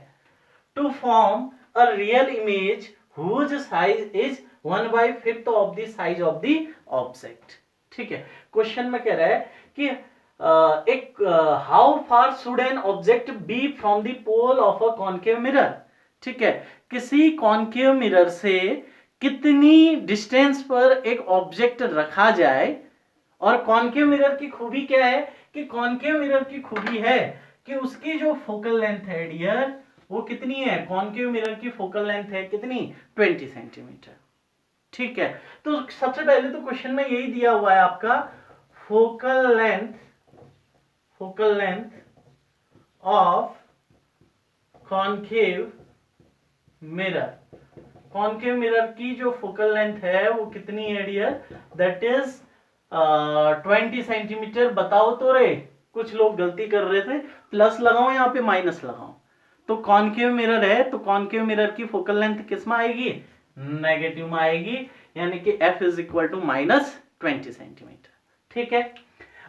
to form a real image whose size is 1/5 of the size of the object. ठीक है, question में कह रहा है कि एक how far should an object be from the pole of a concave mirror. ठीक है, किसी कॉन्केव मिरर से कितनी डिस्टेंस पर एक ऑब्जेक्ट रखा जाए। और कॉन्केव मिरर की खूबी क्या है कि कॉन्केव मिरर की खूबी है कि उसकी जो फोकल लेंथ है डियर, वो कितनी है, कॉन्केव मिरर की फोकल लेंथ है कितनी, 20 सेंटीमीटर। ठीक है, तो सबसे पहले तो क्वेश्चन में यही दिया हुआ है आपका, focal length of concave mirror concave mirror की जो फोकल लेंथ है वो कितनी है डियर, दैट इज 20 सेंटीमीटर। बताओ तो रे, कुछ लोग गलती कर रहे थे, प्लस लगाओ यहाँ पे माइनस लगाओ। तो कॉनकेव मिरर है तो कॉनकेव मिरर की फोकल लेंथ किस में आएगी, नेगेटिव में आएगी, यानी कि f is equal to -20 centimetre. ठीक है,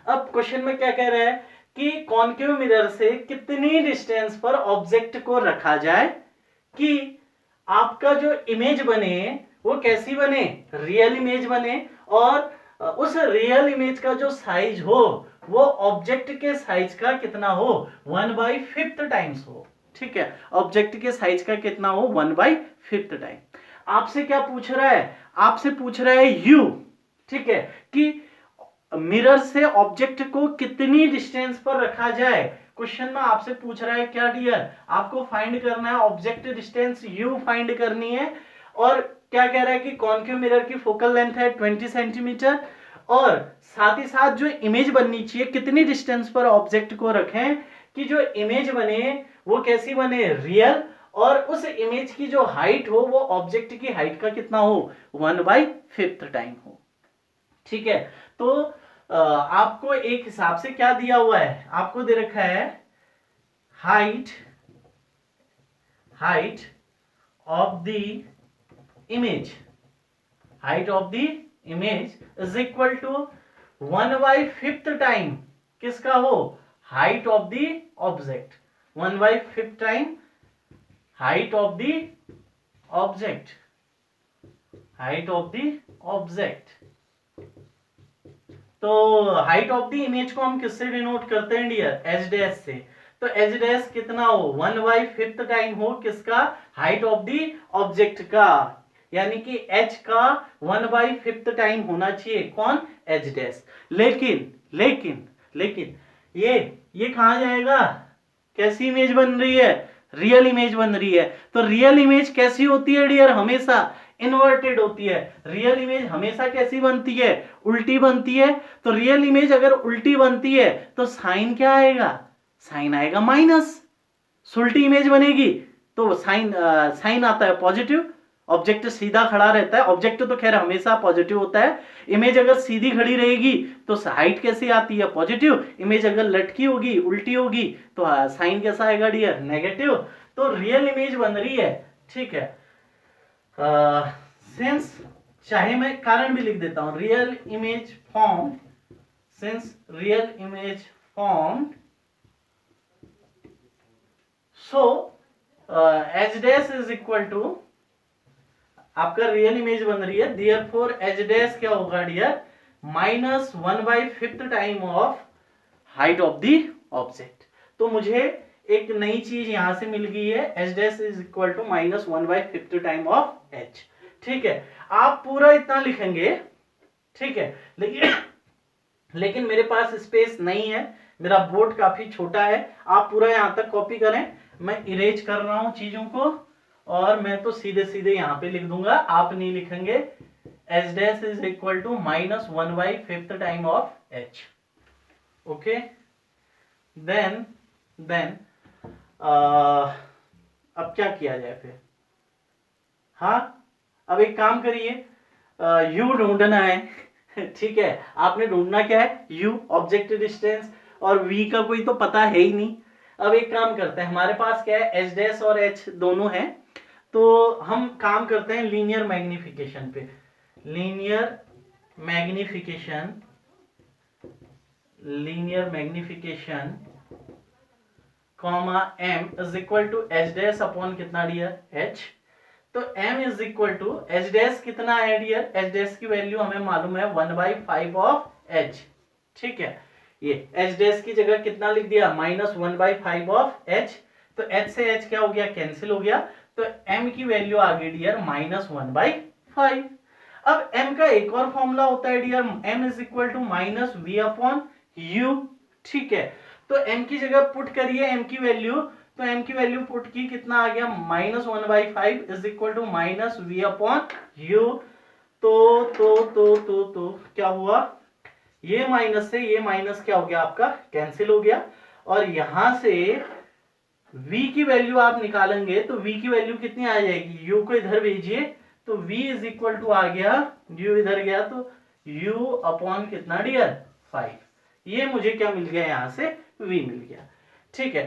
अब क्वेश्चन में क्या कह रहा है कि कॉनकेव मिरर से कितनी डिस्टेंस पर ऑब्जेक्ट को रखा जाए कि आपका जो इमेज बने वो कैसी बने, रियल इमेज बने, और उस रियल इमेज का जो साइज हो वो ऑब्जेक्ट के साइज का कितना हो, 1/5 टाइम्स हो। ठीक है, ऑब्जेक्ट के साइज का कितना हो, 1/5 टाइम। आपसे क्या पूछ रहा है, आपसे पूछ रहा है यू, ठीक है, कि मिरर से ऑब्जेक्ट को कितनी डिस्टेंस पर रखा जाए। क्वेश्चन में आपसे पूछ रहा है क्या डियर, आपको फाइंड करना है ऑब्जेक्ट डिस्टेंस यू फाइंड करनी है, और क्या कह रहा है कि कॉनकेव मिरर की फोकल लेंथ है 20 सेंटीमीटर, और साथ ही साथ जो इमेज बननी चाहिए कितनी डिस्टेंस पर ऑब्जेक्ट को रखें कि जो इमेज बने वो कैसी बने, रियल, और उस इमेज की जो हाइट हो वो ऑब्जेक्ट की हाइट का कितना हो, 1/5 टाइम हो। ठीक है, तो आपको एक हिसाब से क्या दिया हुआ है, आपको दे रखा है height of the image, height of the image is equal to 1/5 time किसका हो, height of the object, 1/5 time height of the object, height of the object. तो हाइट ऑफ द इमेज को हम किससे डिनोट करते हैं डियर, एच डैश से। तो एच डैश कितना हो, 1/5 टाइम हो किसका, हाइट ऑफ द ऑब्जेक्ट का, यानी कि एच का 1/5 टाइम होना चाहिए, कौन, एच डैश। लेकिन लेकिन लेकिन ये कहां जाएगा, कैसी इमेज बन रही है, रियल इमेज बन रही है। तो रियल इमेज कैसी होती है डियर, हमेशा इन्वर्टेड होती है। रियल इमेज हमेशा कैसी बनती है, उल्टी बनती है। तो रियल इमेज अगर उल्टी बनती है तो साइन क्या आएगा, साइन आएगा माइनस। उल्टी इमेज बनेगी तो साइन आता है पॉजिटिव, ऑब्जेक्ट सीधा खड़ा रहता है, ऑब्जेक्ट तो खैर हमेशा पॉजिटिव होता है। इमेज अगर सीधी खड़ी रहेगी तो हाइट कैसी आती है, पॉजिटिव। इमेज अगर लटकी होगी, उल्टी होगी, तो साइन कैसा आएगा डियर, नेगेटिव। तो रियल इमेज बन रही है। ठीक है, सिंस, चाहे मैं कारण भी लिख देता हूं, real image form, since real image form, so H dash is equal to, आपका रियल इमेज बन रही है, देयरफॉर एच डैश क्या होगा dear, -1/5 time of height of the object. तो मुझे एक नई चीज यहां से मिल गई है, H dash is equal to -1/5 time of H. ठीक है, आप पूरा इतना लिखेंगे, ठीक है, लेकिन मेरे पास स्पेस नहीं है, मेरा बोर्ड काफी छोटा है, आप पूरा यहां तक कॉपी करें। मैं इरेज कर रहा हूं चीजों को, और मैं तो सीधे सीधे यहां पे लिख दूंगा, आप नहीं लिखेंगे। H dash is equal to -1/5 time of H. Okay, then अब क्या किया जाए फिर, हाँ, अब एक काम करिए, यू ढूंढना है। ठीक है, आपने ढूंढना क्या है, यू, ऑब्जेक्ट डिस्टेंस, और वी का कोई तो पता है ही नहीं। अब एक काम करते हैं, हमारे पास क्या है, एच डैश और एच दोनों है, तो हम काम करते हैं लीनियर मैग्निफिकेशन पे। Linear magnification comma m is equal to H dash upon कितना डियर, h। तो m is equal to H dash कितना है डियर, एच डैश की वैल्यू हमें मालूम है 1/5 ऑफ h। ठीक है, ये एच डैश की जगह कितना लिख दिया, -1/5 ऑफ h। तो h से h क्या हो गया, कैंसिल हो गया। तो m की वैल्यू आ गई डियर -1/5। अब m का एक और फॉर्मूला होता है dear, m is equal to -v upon u। ठीक है, तो m की जगह पुट करिए m की वैल्यू, तो m की वैल्यू पुट की, कितना आ गया, -1/5 is equal to -v upon u। तो क्या हुआ, ये माइनस से ये माइनस क्या हो गया आपका, कैंसिल हो गया, और यहां से v की वैल्यू आप निकालेंगे तो v की वैल्यू कितनी आ जाएगी, u को इधर भेजिए तो v इज इक्वल टू आ गया, u इधर गया तो u अपॉन कितना डियर 5। ये मुझे क्या मिल गया, यहां से v मिल गया। ठीक है,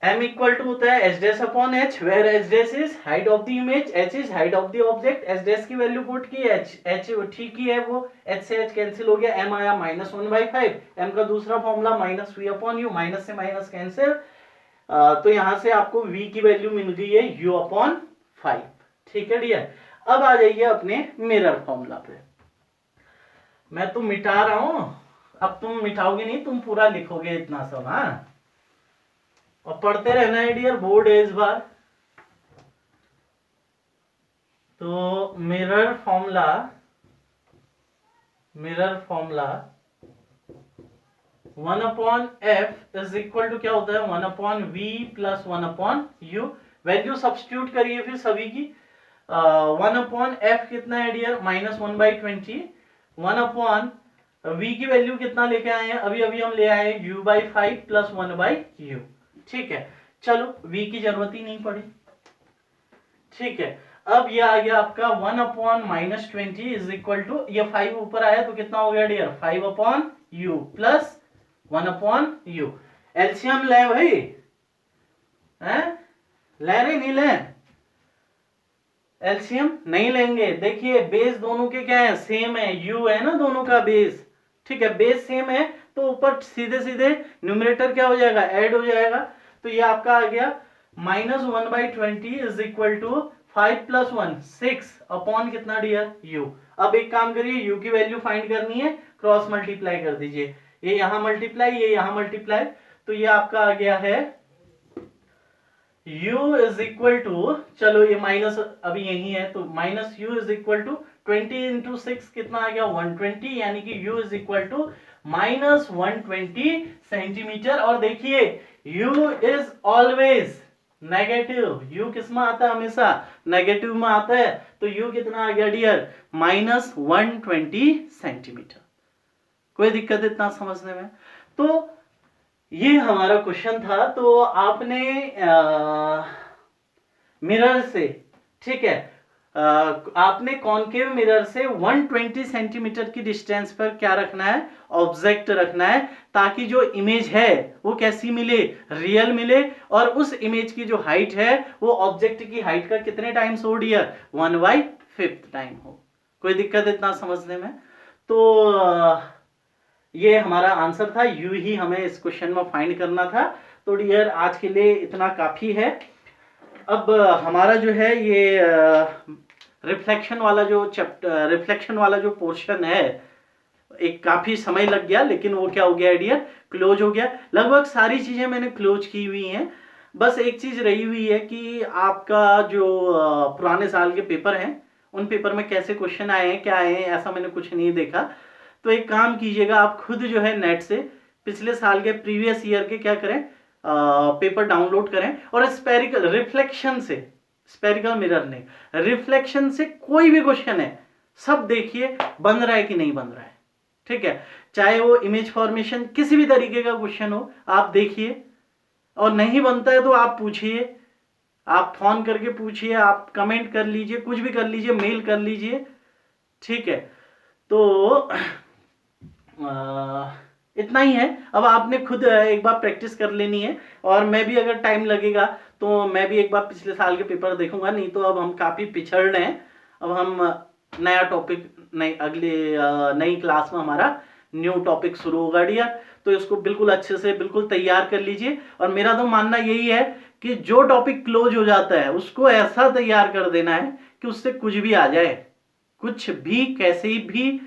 m इक्वल टू होता है H dash upon H, where H dash is height of the image, h is height of the object. H dash की वैल्यू पुट की, h ठीक ही है, वो h से h कैंसिल हो गया, m आया -1/5, m का दूसरा formula -v upon u, minus से माइनस कैंसिल, तो यहां से आपको v की वैल्यू मिल गई है u अपॉन 5। ठीक है डियर, अब आ जाइए अपने मिरर फॉर्मूला पे। मैं तो मिटा रहा हूं, अब तुम मिटाओगे नहीं, तुम पूरा लिखोगे इतना सब, हाँ, और पढ़ते रहना है डियर, बोर्ड है इस बार। तो mirror formula 1 upon F is equal to क्या होता है, 1 upon V plus 1 upon U. Value substitute करिए फिर सभी की। 1 अपॉन एफ कितना है डियर, -1/20। 1 अपॉन v की वैल्यू कितना लेके आए हैं, अभी अभी हम ले आए हैं u/5 प्लस 1/u। ठीक है, चलो v की जरूरत ही नहीं पड़ी। ठीक है, अब ये आ गया आपका 1 अपॉन -20 इज इक्वल टू, ये 5 ऊपर आया तो कितना हो गया dear, 5 upon u plus 1 upon u। LCM ले भाई, हैं ले रहे नहीं ले, एलसीएम नहीं लेंगे। देखिए बेस दोनों के क्या है, सेम है, u है ना दोनों का बेस। ठीक है, बेस सेम है तो ऊपर सीधे सीधे न्यूमरेटर क्या हो जाएगा, ऐड हो जाएगा। तो ये आपका आ गया -1/20 is equal to 5 plus 1 6 upon कितना डियर, u। अब एक काम करिए, u की वैल्यू फाइंड करनी है, क्रॉस मल्टीप्लाई कर दीजिए, ये यहां मल्टीप्लाई, ये यहां मल्टीप्लाई, तो ये आपका आ गया है u इज इक्वल टू, चलो ये माइनस अभी यही है, तो minus u is equal to 20 into 6 कितना आ गया 120, यानी कि u is equal to -120 centimetre. और देखिए u is always negative, u किस में आता है, हमेशा नेगेटिव में आता है, तो u कितना आ गया डियर, -120 सेंटीमीटर। कोई दिक्कत इतना समझने में? तो ये हमारा क्वेश्चन था। तो आपने मिरर से, ठीक है, आपने कॉनकेव मिरर से 120 सेंटीमीटर की डिस्टेंस पर क्या रखना है, ऑब्जेक्ट रखना है, ताकि जो इमेज है वो कैसी मिले, रियल मिले, और उस इमेज की जो हाइट है वो ऑब्जेक्ट की हाइट का कितने टाइम्स हो डियर, 1/5 टाइम हो। कोई दिक्कत इतना समझने में? तो ये हमारा आंसर था, यू ही हमें इस क्वेश्चन में फाइंड करना था। तो डियर आज के लिए इतना काफी है। अब हमारा जो है ये रिफ्लेक्शन वाला जो चैप्टर, रिफ्लेक्शन वाला जो पोर्शन है, एक काफी समय लग गया, लेकिन वो क्या हो गया डियर, क्लोज हो गया। लगभग सारी चीजें मैंने क्लोज की हुई हैं। बस एक चीज रही हुई है कि आपका जो पुराने साल के पेपर हैं, उन पेपर में कैसे क्वेश्चन आए हैं, क्या आए हैं, ऐसा मैंने कुछ नहीं देखा। तो एक काम कीजिएगा, आप खुद जो है नेट से पिछले साल के, प्रीवियस ईयर के क्या करें, पेपर डाउनलोड करें, और स्पेरिकल रिफ्लेक्शन से, स्पेरिकल मिरर ने रिफ्लेक्शन से कोई भी क्वेश्चन है सब देखिए, बन रहा है कि नहीं बन रहा है। ठीक है, चाहे वो इमेज फॉर्मेशन किसी भी तरीके का क्वेश्चन हो, आप देखिए, और नहीं बनता है तो आप पूछिए, आप फोन करके पूछिए, आप कमेंट कर लीजिए, कुछ भी कर लीजिए, मेल कर लीजिए। ठीक है, तो इतना ही है। अब आपने खुद एक बार प्रैक्टिस कर लेनी है, और मैं भी अगर टाइम लगेगा तो मैं भी एक बार पिछले साल के पेपर देखूंगा। नहीं तो अब हम काफी पिछड़ रहे हैं, अब हम नया टॉपिक, नई अगले नई क्लास में हमारा न्यू टॉपिक शुरू होगा डियर। तो इसको बिल्कुल अच्छे से बिल्कुल तैयार कर लीजिए। और मेरा तो मानना यही है कि जो टॉपिक क्लोज हो जाता है उसको ऐसा तैयार कर देना है कि उससे कुछ भी आ जाए, कुछ भी कैसे भी,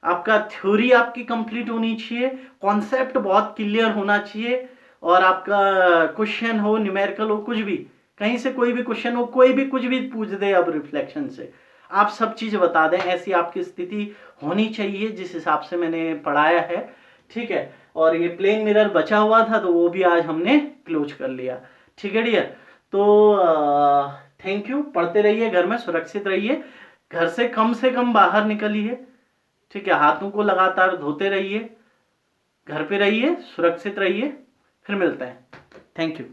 आपका थ्योरी आपकी कंप्लीट होनी चाहिए, कॉन्सेप्ट बहुत क्लियर होना चाहिए, और आपका क्वेश्चन हो, न्यूमेरिकल हो, कुछ भी, कहीं से कोई भी क्वेश्चन हो, कोई भी कुछ भी पूछ दे, अब रिफ्लेक्शन से आप सब चीज बता दें, ऐसी आपकी स्थिति होनी चाहिए जिस हिसाब से मैंने पढ़ाया है। ठीक है, और ये प्लेन मिरर बचा हुआ था तो वो भी आज हमने क्लोज कर लिया। ठीक है डियर, तो थैंक यू। पढ़ते रहिए, घर में सुरक्षित रहिए, घर से कम बाहर निकलिए। ठीक है, हाथों को लगातार धोते रहिए, घर पे रहिए, सुरक्षित रहिए। फिर मिलते हैं। Thank you.